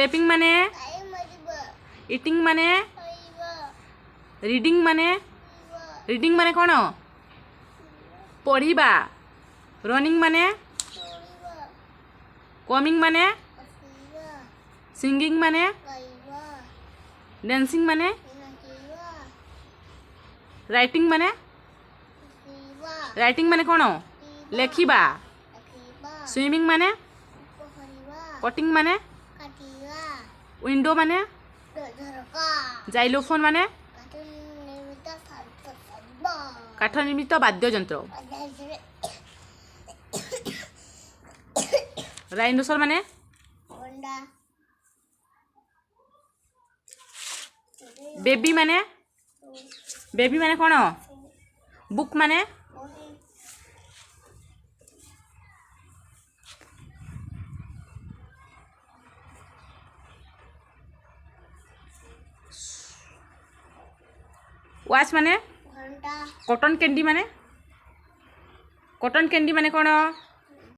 sleeping माने eating माने reading माने कौन पढ़िबा रनिंग माने कमिंग माने सिंगिंग माने डांसिंग माने राइटिंग माने कौन लेखिबा स्विमिंग माने कटिंग माने विंडो माने जाइलोफोन माने काठ निर्मित वाद्ययंत्र राइनोसर माने बेबी माने कौन बुक माने वॉच माने कॉटन कैंडी माने कौन